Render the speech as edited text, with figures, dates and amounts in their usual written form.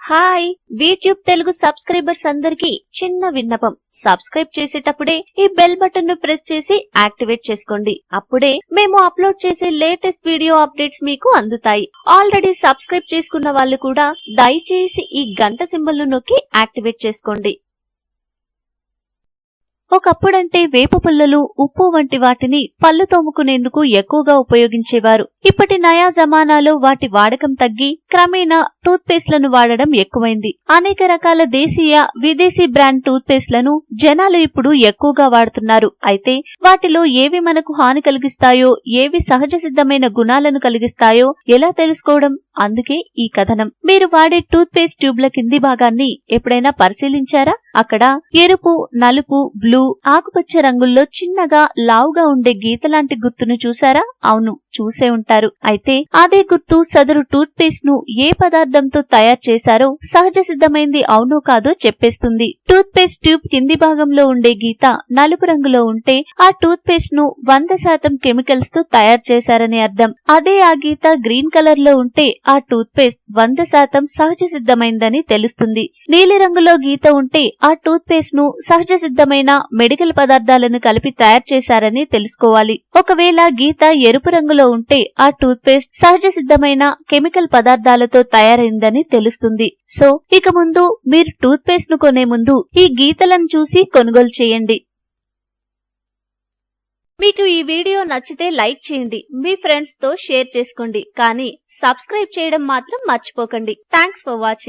Hi YouTube Telugu subscribers అందరికీ చిన్న విన్నపం. సబ్స్క్రైబ్ చేసేటప్పుడే ఈ బెల్ బటన్ ను ప్రెస్ చేసి యాక్టివేట్ చేసుకోండి. అప్పుడే మేము అప్లోడ్ చేసే లేటెస్ట్ వీడియో అప్డేట్స్ మీకు అందుతాయి. ఆల్రెడీ సబ్స్క్రైబ్ చేసుకున్న వాళ్ళు కూడా దయచేసి ఈ గంట సింబల్ ను నొక్కి యాక్టివేట్ చేసుకోండి. ఒకప్పుడంటే వేప పుల్లలు, ఉప్పు వంటి వాటిని పళ్ళు తోముకునేందుకు ఎక్కువగా ఉపయోగించేవారు. ఇప్పటి నయా జమానాలో వాటి వాడకం తగ్గి క్రమేణా టూత్ పేస్ట్లను వాడడం ఎక్కువైంది. అనేక రకాల దేశీయ, విదేశీ బ్రాండ్ టూత్ పేస్ట్లను జనాలు ఇప్పుడు ఎక్కువగా వాడుతున్నారు. అయితే వాటిలో ఏవి మనకు హాని కలిగిస్తాయో, ఏవి సహజ సిద్ధమైన గుణాలను కలిగిస్తాయో ఎలా తెలుసుకోవడం? అందుకే ఈ కథనం. మీరు వాడే టూత్ పేస్ట్ ట్యూబ్ల కింది భాగాన్ని ఎప్పుడైనా పరిశీలించారా? అక్కడ ఎరుపు, నలుపు, బ్లూ, ఆకుపచ్చ రంగుల్లో చిన్నగా లావుగా ఉండే గీత లాంటి గుర్తును చూసారా? అవును, చూసే ఉంటారు. అయితే అదే గుర్తు సదరు టూత్ పేస్ట్ ను ఏ పదార్థంతో తయారు చేశారో, సహజ సిద్ధమైంది అవునో కాదో చెప్పేస్తుంది. టూత్ పేస్ట్ ట్యూబ్ కింది భాగంలో ఉండే గీత నలుపు రంగులో ఉంటే ఆ టూత్ పేస్ట్ ను 100% కెమికల్స్ తో తయారు చేశారని అర్థం. అదే ఆ గీత గ్రీన్ కలర్ లో ఉంటే ఆ టూత్ పేస్ట్ 100% సహజ సిద్ధమైందని తెలుస్తుంది. నీలి రంగులో గీత ఉంటే ఆ టూత్ పేస్ట్ ను సహజ సిద్ధమైన మెడికల్ పదార్థాలను కలిపి తయారు చేశారని తెలుసుకోవాలి. ఒకవేళ గీత ఎరుపు రంగులో ఉంటే ఆ టూత్ పేస్ట్ సహజ సిద్ధమైన కెమికల్ పదార్థాలతో తయారైందని తెలుస్తుంది. సో ఇక ముందు మీరు టూత్ పేస్ట్ ను కొనే ముందు ఈ గీతలను చూసి కొనుగోలు చేయండి. మీకు ఈ వీడియో నచ్చితే లైక్ చేయండి, మీ ఫ్రెండ్స్ తో షేర్ చేసుకోండి, కానీ సబ్స్క్రైబ్ చేయడం మాత్రం మర్చిపోకండి. Thanks for watching.